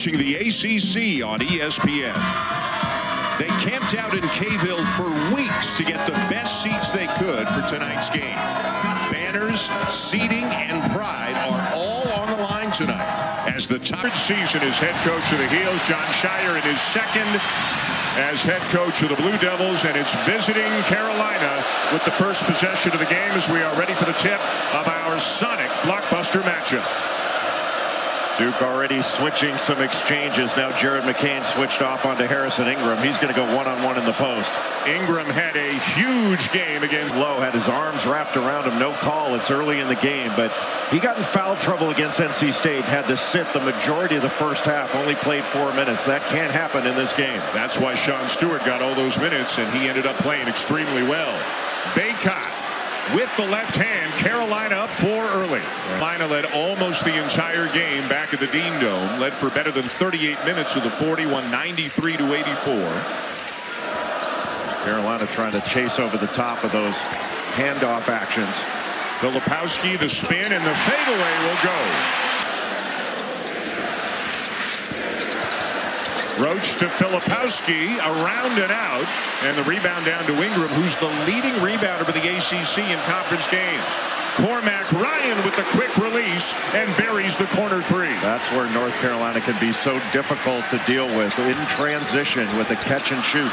The ACC on ESPN. They camped out in Caeville for weeks to get the best seats they could for tonight's game. Banners, seating, and pride are all on the line tonight. As the third season as head coach of the Heels, Jon Scheyer in his second as head coach of the Blue Devils, and it's visiting Carolina with the first possession of the game as we are ready for the tip of our Sonic blockbuster matchup. Duke already switching some exchanges. Now Jared McCain switched off onto Harrison Ingram. He's going to go one-on-one in the post. Ingram had a huge game against Lowe, had his arms wrapped around him. No call. It's early in the game, but he got in foul trouble against NC State. Had to sit the majority of the first half. Only played 4 minutes. That can't happen in this game. That's why Sean Stewart got all those minutes, and he ended up playing extremely well. Bacot with the left hand. Carolina up 4 early. Carolina led almost the entire game back at the Dean Dome. Led for better than 38 minutes of the 93 to 84. Carolina trying to chase over the top of those handoff actions. Filipowski, the spin, and the fadeaway will go. Roach to Filipowski, around and out, and the rebound down to Ingram, who's the leading rebounder for the ACC in conference games. Cormac Ryan with the quick release and buries the corner three. That's where North Carolina can be so difficult to deal with in transition with a catch and shoot.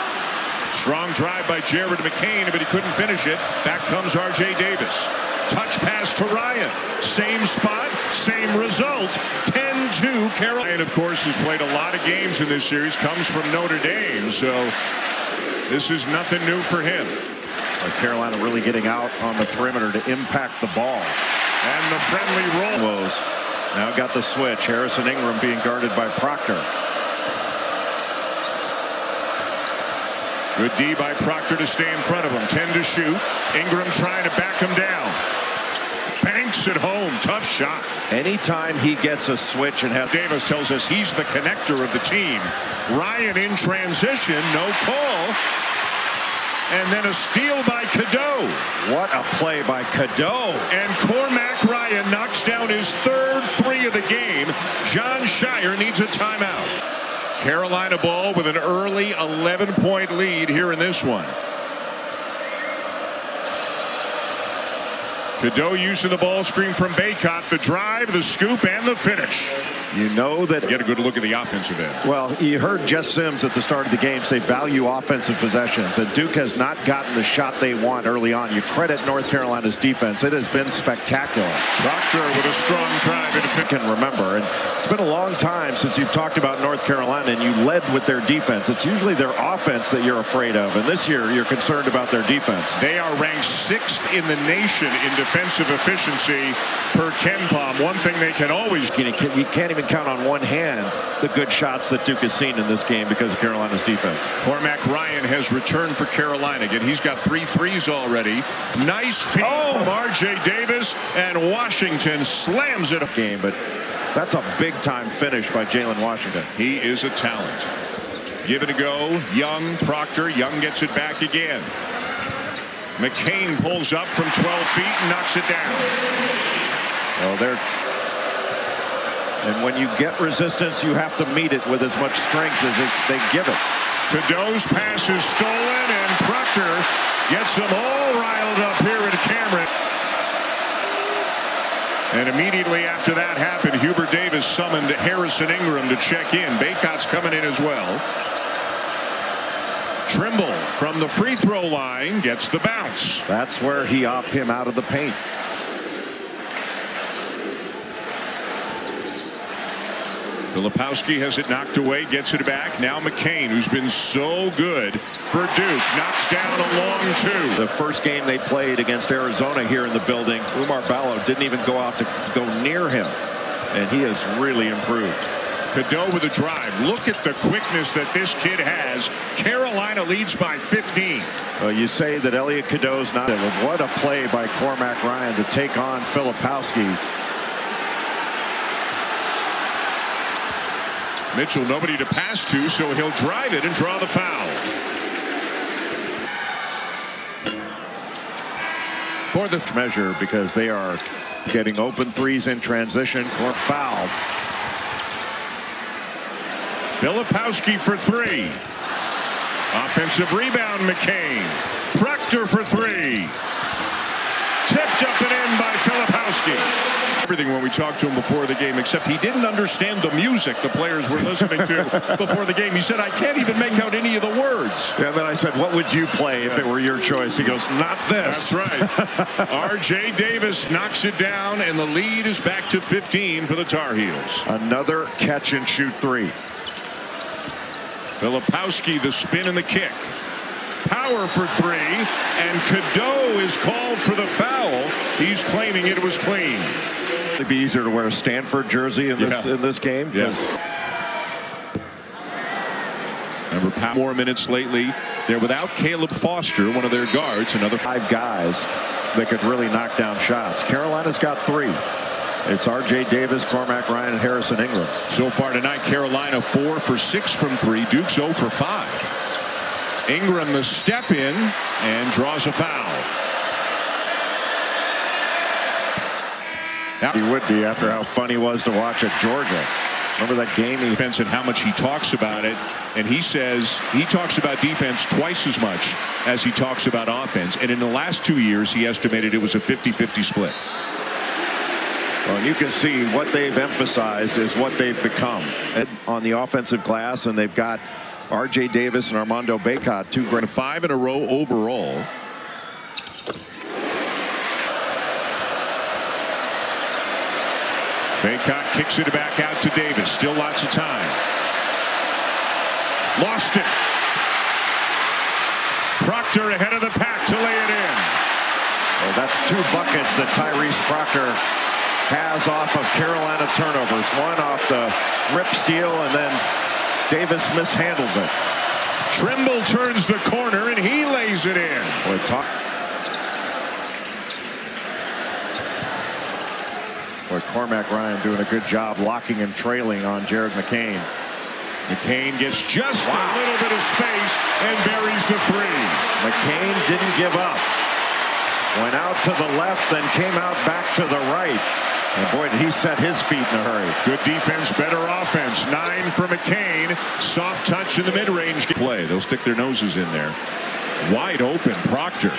Strong drive by Jared McCain, but he couldn't finish it. Back comes R.J. Davis. Touch pass to Ryan. Same spot, same result. 10-2 Carolina. And of course has played a lot of games in this series. Comes from Notre Dame, so this is nothing new for him. Carolina really getting out on the perimeter to impact the ball. And the friendly roll. Now got the switch. Harrison Ingram being guarded by Proctor. Good D by Proctor to stay in front of him. 10 to shoot. Ingram trying to back him down. Banks at home. Tough shot. Anytime he gets a switch and has. Davis tells us he's the connector of the team. Ryan in transition. No call. And then a steal by Cadeau. What a play by Cadeau. And Cormac Ryan knocks down his third three of the game. Jon Scheyer needs a timeout. Carolina ball with an early 11-point lead here in this one. Cadeau using the ball screen from Bacot. The drive, the scoop, and the finish. You know that. Get a good look at the offensive end. Well, you heard Jess Sims at the start of the game say value offensive possessions, and Duke has not gotten the shot they want early on. You credit North Carolina's defense. It has been spectacular. Proctor with a strong drive. Can remember, and it's been a long time since you've talked about North Carolina and you led with their defense. It's usually their offense that you're afraid of, and this year you're concerned about their defense. They are ranked 6th in the nation in defensive efficiency per KenPom. One thing they can always. You can't even count on one hand the good shots that Duke has seen in this game because of Carolina's defense. Cormac Ryan has returned for Carolina. Again, he's got 3 threes already. Nice feed from R.J. Davis, and Washington slams it. Game, but that's a big-time finish by Jalen Washington. He is a talent. Give it a go. Young, Proctor. Young gets it back again. McCain pulls up from 12 feet and knocks it down. Well, and when you get resistance, you have to meet it with as much strength as they give it. Cadeau's pass is stolen, and Proctor gets them all riled up here at Cameron. And immediately after that happened, Hubert Davis summoned Harrison Ingram to check in. Bacot's coming in as well. Trimble from the free throw line gets the bounce. That's where he opt him out of the paint. Filipowski has it knocked away, gets it back. Now McCain, who's been so good for Duke, knocks down a long 2. The first game they played against Arizona here in the building, Oumar Ballo didn't even go out to go near him, and he has really improved. Cadeau with a drive. Look at the quickness that this kid has. Carolina leads by 15. Well, you say that Elliot Cadeau's not. What a play by Cormac Ryan to take on Filipowski. Mitchell, nobody to pass to, so he'll drive it and draw the foul. For the measure, because they are getting open threes in transition. Foul. Filipowski for three. Offensive rebound, McCain. Proctor for three. Tipped up and in by Filipowski. Everything when we talked to him before the game, except he didn't understand the music the players were listening to before the game. He said, I can't even make out any of the words. Yeah, then I said, what would you play if it were your choice? He goes, not this. That's right. R.J. Davis knocks it down, and the lead is back to 15 for the Tar Heels. Another catch and shoot three. Filipowski, the spin and the kick. Power for three, and Cadeau is called for the foul. He's claiming it was clean. It'd be easier to wear a Stanford jersey in this game. Yes. Remember, more minutes lately. They're without Caleb Foster, one of their guards. Another 5 guys that could really knock down shots. Carolina's got 3. It's R.J. Davis, Cormac Ryan, and Harrison Ingram. So far tonight, Carolina 4 for 6 from 3. Duke's 0 for 5. Ingram the step in and draws a foul. He would be after how fun he was to watch at Georgia. Remember that game? Defense and how much he talks about it. And he says he talks about defense twice as much as he talks about offense. And in the last 2 years, he estimated it was a 50-50 split. Well, you can see what they've emphasized is what they've become on the offensive glass, and they've got R.J. Davis and Armando Bacot, 2 great. 5 in a row overall. Bacot kicks it back out to Davis. Still lots of time. Lost it. Proctor ahead of the pack to lay it in. Well, that's 2 buckets that Tyrese Proctor has off of Carolina turnovers. One off the rip steal, and then Davis mishandles it. Trimble turns the corner, and he lays it in. Boy, Cormac Ryan doing a good job locking and trailing on Jared McCain. McCain gets just a little bit of space and buries the 3. McCain didn't give up. Went out to the left, then came out back to the right. And boy, did he set his feet in a hurry. Good defense, better offense. 9 for McCain. Soft touch in the mid-range play. They'll stick their noses in there. Wide open, Proctor.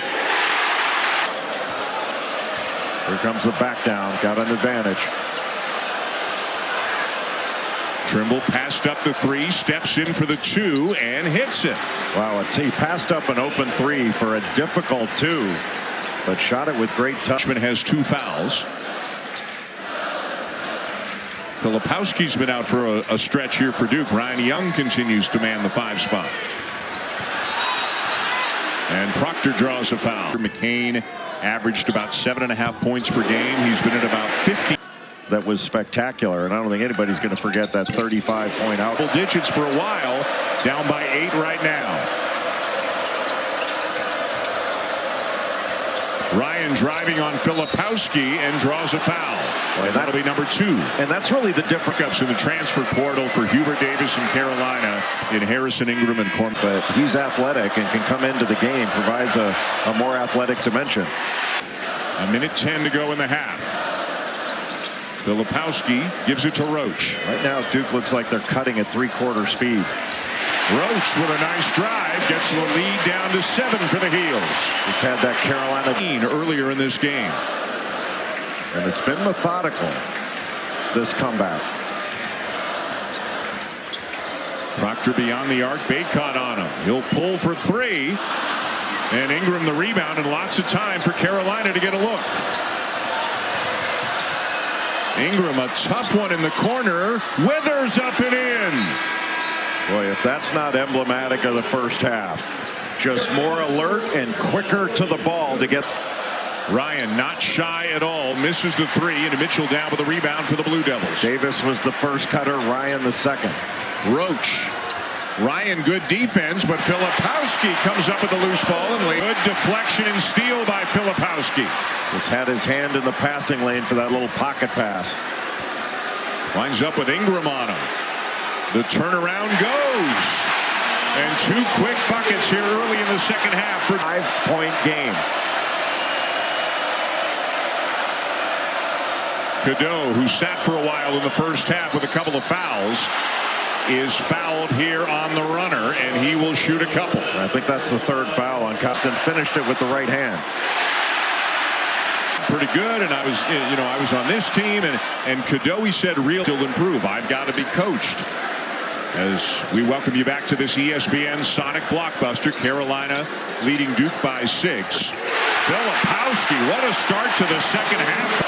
Here comes the back down. Got an advantage. Trimble passed up the 3, steps in for the 2, and hits it. Wow, he passed up an open 3 for a difficult 2, but shot it with great touch. Has 2 fouls. Filipowski's been out for a stretch here for Duke. Ryan Young continues to man the 5 spot. And Proctor draws a foul. McCain averaged about 7.5 points per game. He's been at about 50. That was spectacular, and I don't think anybody's going to forget that 35-point out. Double digits for a while. Down by 8 right now. Ryan driving on Filipowski and draws a foul. And that'll be number 2. And that's really the difference in the transfer portal for Hubert Davis in Carolina in Harrison Ingram and Cormac. But he's athletic and can come into the game, provides a more athletic dimension. 1:10 to go in the half. Filipowski gives it to Roach. Right now, Duke looks like they're cutting at 3/4 speed. Roach with a nice drive gets the lead down to 7 for the Heels. Just had that Carolina earlier in this game. And it's been methodical, this comeback. Proctor beyond the arc, Bacot on him. He'll pull for 3. And Ingram the rebound, and lots of time for Carolina to get a look. Ingram, a tough one in the corner. Withers up and in. Boy, if that's not emblematic of the first half. Just more alert and quicker to the ball to get. Ryan not shy at all. Misses the 3, and Mitchell down with the rebound for the Blue Devils. Davis was the first cutter, Ryan the second. Roach. Ryan good defense, but Filipowski comes up with the loose ball and good deflection and steal by Filipowski. Just had his hand in the passing lane for that little pocket pass. Winds up with Ingram on him. The turnaround goes. And 2 quick buckets here early in the second half for 5-point game. Cadeau, who sat for a while in the first half with a couple of fouls, is fouled here on the runner, and he will shoot a couple. I think that's the third foul on Costin. Finished it with the right hand. Pretty good, and I was on this team, and Cadeau, he said, still improve. I've got to be coached. As we welcome you back to this ESPN Sonic Blockbuster, Carolina leading Duke by 6. Filipowski, what a start to the second half.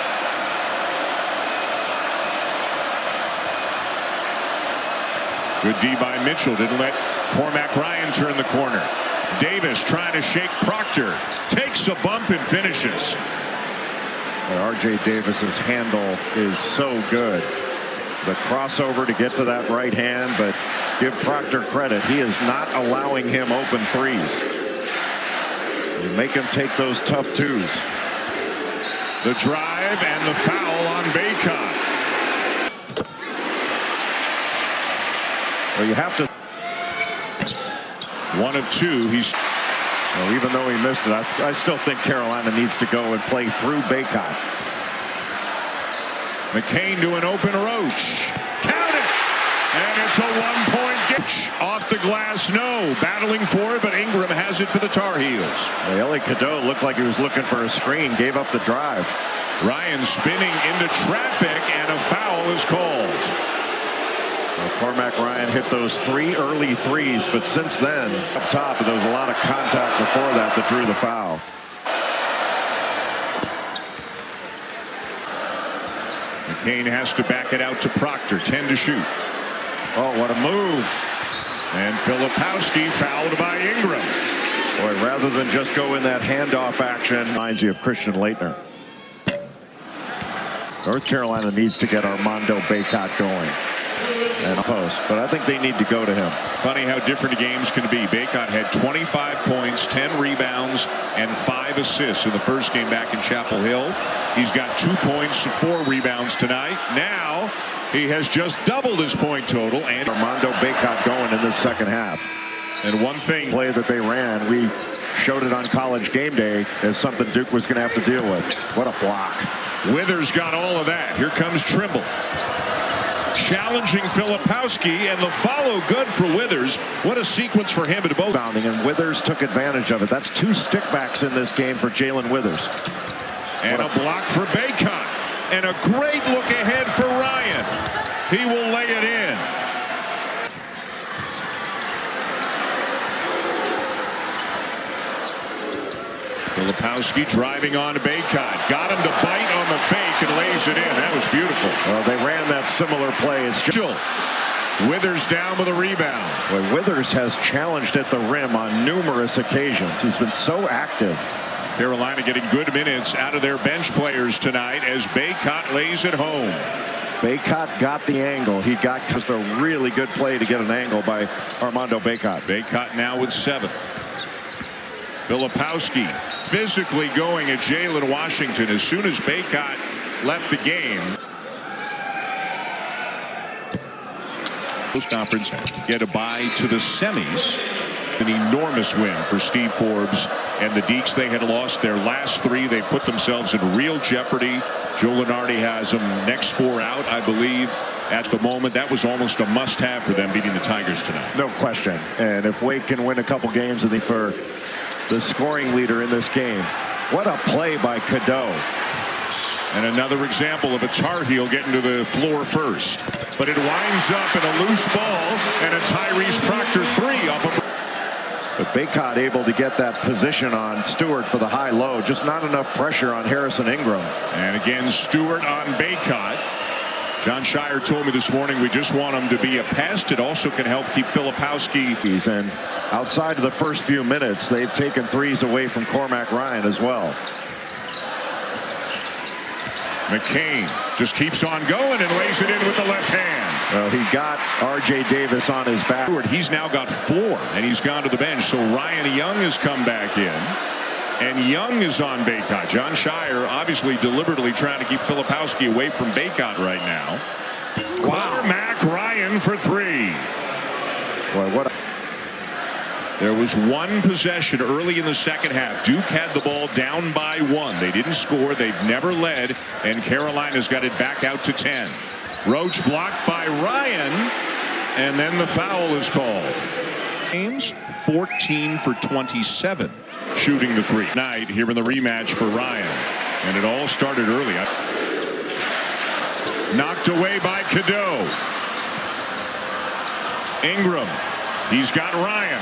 Good D by Mitchell, didn't let Cormac Ryan turn the corner. Davis trying to shake Proctor, takes a bump and finishes. R.J. Davis's handle is so good. The crossover to get to that right hand, but give Proctor credit. He is not allowing him open threes. You make him take those tough twos. The drive and the foul on Bacot. Well, you have to. 1 of 2. Well, even though he missed it, I still think Carolina needs to go and play through Bacot. McCain to an open Roach. Count it! And it's a 1-point get. Off the glass, no. Battling for it, but Ingram has it for the Tar Heels. Well, Ellie Cadeau looked like he was looking for a screen, gave up the drive. Ryan spinning into traffic, and a foul is called. Well, Cormac Ryan hit those 3 early threes, but since then, up top, there was a lot of contact before that drew the foul. McCain has to back it out to Proctor. 10 to shoot. Oh, what a move. And Filipowski fouled by Ingram. Boy, rather than just go in that handoff action, reminds you of Christian Laettner. North Carolina needs to get Armando Bacot going and post, but I think they need to go to him. Funny how different games can be. Bacot had 25 points, 10 rebounds, and 5 assists in the first game back in Chapel Hill. He's got 2 points, 4 rebounds tonight. Now he has just doubled his point total. And Armando Bacot going in this second half. And one thing, play that they ran, we showed it on College Game Day as something Duke was going to have to deal with. What a block. Withers got all of that. Here comes Trimble. Challenging Filipowski, and the follow good for Withers. What a sequence for him at both. Bounding, and Withers took advantage of it. That's 2 stickbacks in this game for Jalen Withers. And a block for Bacot. And a great look ahead for Ryan. He will lay it in. Filipowski driving on to Bacot. Got him to bite on the fake and lays it in. That was beautiful. Well, they ran that similar play. It's just Withers down with a rebound. Well, Withers has challenged at the rim on numerous occasions. He's been so active. Carolina getting good minutes out of their bench players tonight as Bacot lays it home. Bacot got the angle. He got just a really good play to get an angle by Armando Bacot. Bacot now with 7. Filipowski physically going at Jalen Washington as soon as Bacot left the game. Post conference get a bye to the semis. An enormous win for Steve Forbes and the Deeks. They had lost their last 3. They put themselves in real jeopardy. Joe Lunardi has them next 4 out, I believe, at the moment. That was almost a must-have for them beating the Tigers tonight. No question. And if Wake can win a couple games, and for the scoring leader in this game, what a play by Cadeau. And another example of a Tar Heel getting to the floor first. But it winds up in a loose ball and a Tyrese Proctor 3 off of. But Bacot able to get that position on Stewart for the high-low. Just not enough pressure on Harrison Ingram. And again, Stewart on Bacot. John Shire told me this morning we just want him to be a pest. It also can help keep Filipowski. And outside of the first few minutes, they've taken threes away from Cormac Ryan as well. McCain just keeps on going and lays it in with the left hand. Well, he got R.J. Davis on his back. He's now got 4, and he's gone to the bench. So Ryan Young has come back in, and Young is on Bacot. John Shire obviously deliberately trying to keep Filipowski away from Bacot right now. Wow. Cormac Ryan for 3. Boy, what a There was 1 possession early in the second half. Duke had the ball down by 1. They didn't score. They've never led. And Carolina's got it back out to 10. Roach blocked by Ryan. And then the foul is called. James 14 for 27 shooting the three. Night here in the rematch for Ryan. And it all started early. Knocked away by Cadeau. Ingram. He's got Ryan.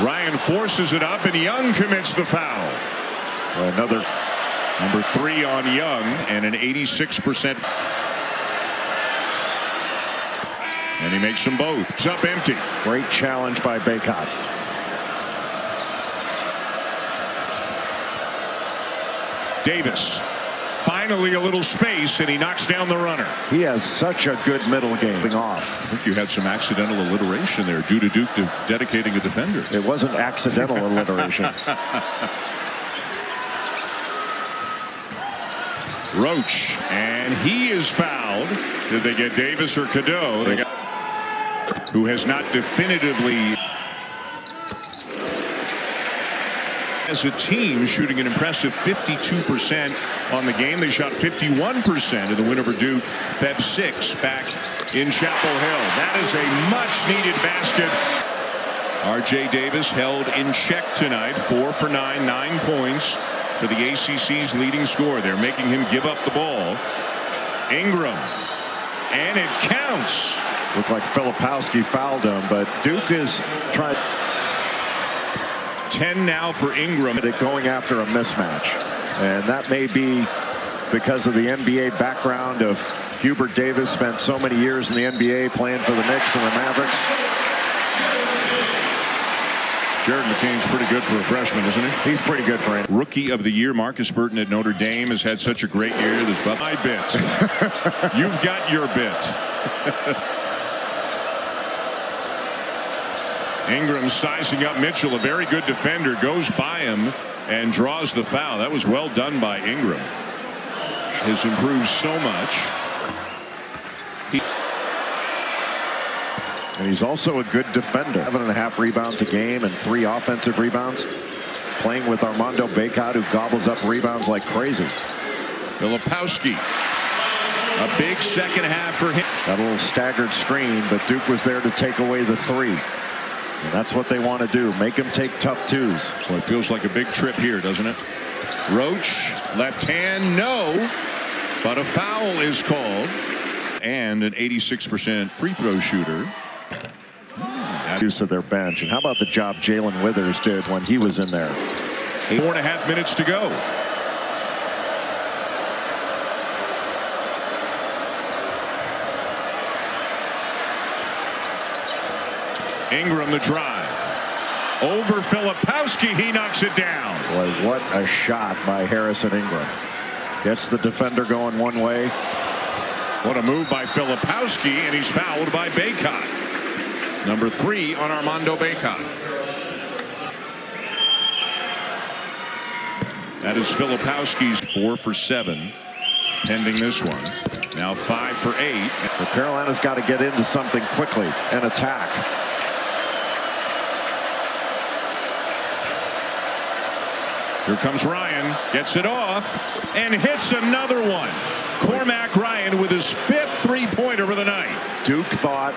Ryan forces it up, and Young commits the foul. Another number 3 on Young, and an 86%. And he makes them both. It's up empty. Great challenge by Bacot. Davis. Finally a little space, and he knocks down the runner. He has such a good middle game off. I think you had some accidental alliteration there due to Duke dedicating a defender. It wasn't accidental alliteration. Roach, and he is fouled. Did they get Davis or Cadeau? They got, who has not definitively, as a team, shooting an impressive 52% on the game. They shot 51% in the win over Duke, Feb 6 back in Chapel Hill. That is a much-needed basket. R.J. Davis held in check tonight, 4 for 9, 9 points for the ACC's leading scorer. They're making him give up the ball. Ingram, and it counts. Looked like Filipowski fouled him, but Duke is trying. 10 now for Ingram. Going after a mismatch, and that may be because of the NBA background of Hubert Davis. Spent so many years in the NBA playing for the Knicks and the Mavericks. Jared McCain's pretty good for a freshman, isn't he? He's pretty good for him. Rookie of the year, Marcus Burton at Notre Dame has had such a great year. There's my bit. You've got your bit. Ingram sizing up Mitchell, a very good defender, goes by him and draws the foul. That was well done by Ingram. Has improved so much. And he's also a good defender. 7.5 rebounds a game and 3 offensive rebounds. Playing with Armando Bacot, who gobbles up rebounds like crazy. Filipowski. A big second half for him. Got a little staggered screen, but Duke was there to take away the 3. And that's what they want to do. Make him take tough twos. Well, it feels like a big trip here, doesn't it? Roach, left hand, no. But a foul is called. And an 86% free throw shooter. Use of their bench. And how about the job Jalen Withers did when he was in there? 4.5 minutes to go. Ingram the drive. Over Filipowski, he knocks it down. Boy, what a shot by Harrison Ingram. Gets the defender going one way. What a move by Filipowski, and he's fouled by Bacot. Number 3 on Armando Bacot. That is Filipowski's 4 for 7. Pending this one. Now 5 for 8. But Carolina's got to get into something quickly and attack. Here comes Ryan, gets it off, and hits another one. Cormac Ryan with his 5th three-pointer of the night. Duke thought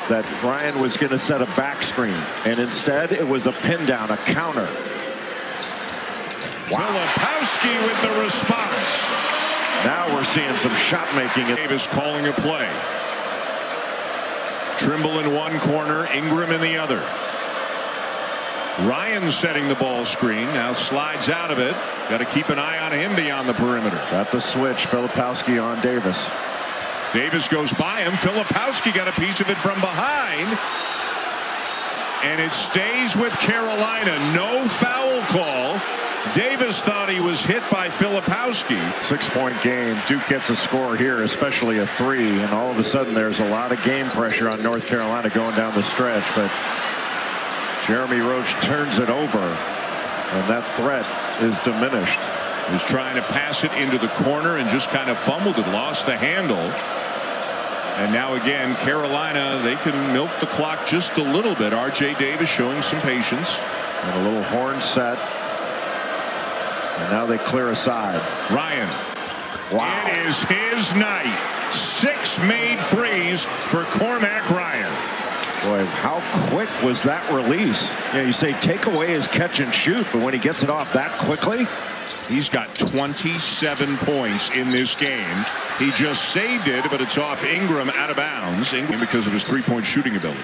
that Ryan was going to set a back screen, and instead it was a pin down, a counter. Wow. Filipowski with the response. Now we're seeing some shot making. Davis calling a play. Trimble in one corner, Ingram in the other. Ryan setting the ball screen, now slides out of it. Got to keep an eye on him beyond the perimeter. Got the switch, Filipowski on Davis. Davis goes by him. Filipowski got a piece of it from behind. And it stays with Carolina. No foul call. Davis thought he was hit by Filipowski. 6-point game. Duke gets a score here, especially a 3. And all of a sudden there's a lot of game pressure on North Carolina going down the stretch. But Jeremy Roach turns it over, and that threat is diminished. Was trying to pass it into the corner and just kind of fumbled it, lost the handle. And now again, Carolina, they can milk the clock just a little bit. R.J. Davis showing some patience. And a little horn set. And now they clear aside. Ryan Wow. It is his night. 6 made threes for Cormac Ryan. Boy, how quick was that release? Yeah, you say take away his catch and shoot, but when he gets it off that quickly. He's got 27 points in this game. He just saved it, but it's off Ingram out of bounds. Ingram because of his three-point shooting ability.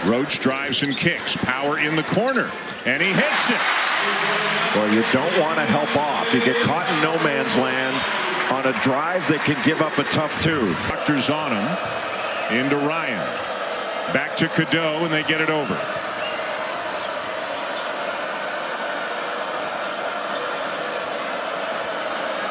Roach drives and kicks. Power in the corner, and he hits it. Well, you don't want to help off. You get caught in no man's land on a drive that can give up a tough two. Proctor's on him. Into Ryan. Back to Cadeau, and they get it over.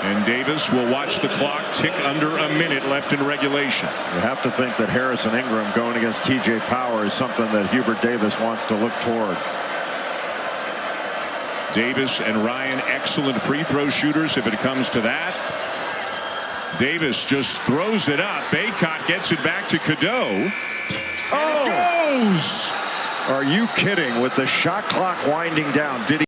And Davis will watch the clock tick under a minute left in regulation. You have to think that Harrison Ingram going against TJ Power is something that Hubert Davis wants to look toward. Davis and Ryan, excellent free throw shooters if it comes to that. Davis just throws it up. Bacot gets it back to Cadeau. Oh! It goes! Are you kidding? With the shot clock winding down, did he?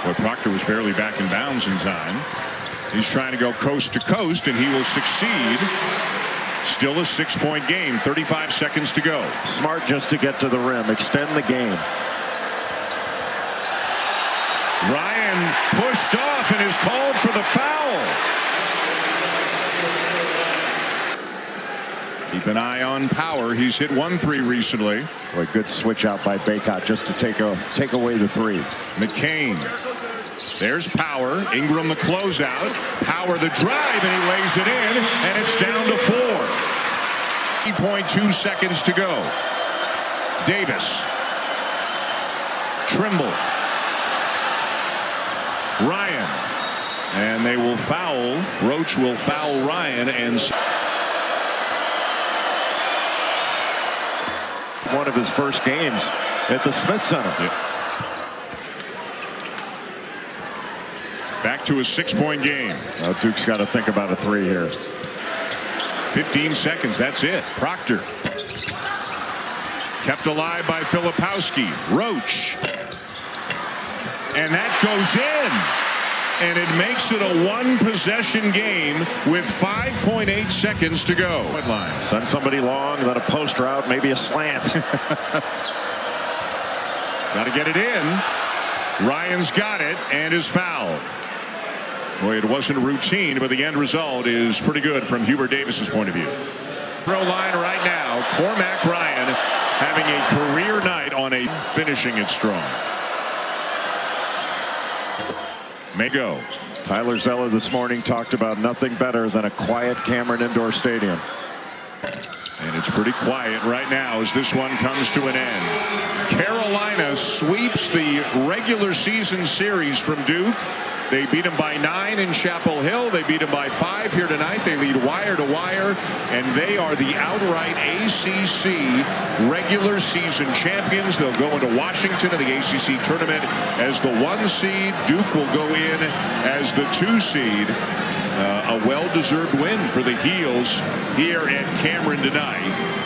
But Proctor was barely back in bounds in time. He's trying to go coast to coast, and he will succeed. Still a 6-point game. 35 seconds to go. Smart just to get to the rim, extend the game. Ryan pushed off and is called for the foul. Keep an eye on Power. He's hit 1 3 recently. Boy, good switch out by Bacot just to take away the three. McCain. There's Power. Ingram the closeout. Power the drive, and he lays it in, and it's down to 4. 3.2 seconds to go. Davis. Trimble. Ryan. And they will foul. Roach will foul Ryan, and one of his first games at the Smith Center. Yeah. Back to a 6-point game. Well, Duke's got to think about a three here. 15 seconds. That's it. Proctor. Kept alive by Filipowski. Roach. And that goes in. And it makes it a 1-possession game with 5.8 seconds to go. Send somebody long, then a post route, maybe a slant. Got to get it in. Ryan's got it and is fouled. Boy, it wasn't routine, but the end result is pretty good from Hubert Davis's point of view. Throw line right now. Cormac Ryan having a career night on a finishing it strong. May go. Tyler Zeller this morning talked about nothing better than a quiet Cameron Indoor Stadium. And it's pretty quiet right now as this one comes to an end. Carolina sweeps the regular season series from Duke. They beat them by 9 in Chapel Hill. They beat them by 5 here tonight. They lead wire to wire, and they are the outright ACC regular season champions. They'll go into Washington in the ACC tournament as the 1 seed. Duke will go in as the 2 seed. A well-deserved win for the Heels here at Cameron tonight.